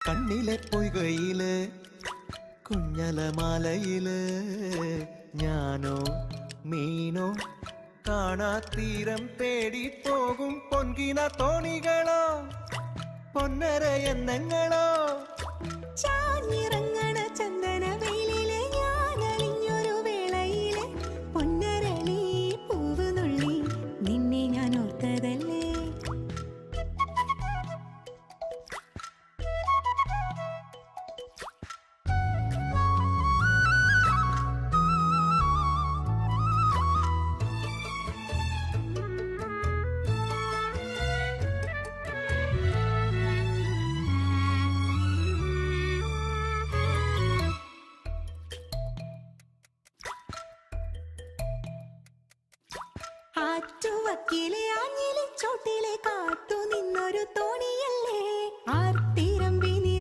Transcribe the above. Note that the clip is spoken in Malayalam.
കണ്ണിലെ പൊയ്കയില് കുഞ്ഞലമാലയില് ഞാനോ മീനോ കാണാത്തീരം തേടി പോകും പൊൻകിന തോണികളോ പൊന്നര എന്നങ്ങളോ ചാഞ്ഞിറങ്ങണ ചന്ദന വെയിലിലെ ഞാനലിഞ്ഞൊരു വേളയിലെ പൊന്നരളി പൂവ് നുള്ളി നിന്നെ ഞാൻ ഓർത്തതല്ലേ. ആറ്റുവക്കിലെ ആഞ്ഞിലെ ചോട്ടിലെ കാത്തു നിന്നൊരു തോണിയല്ലേ.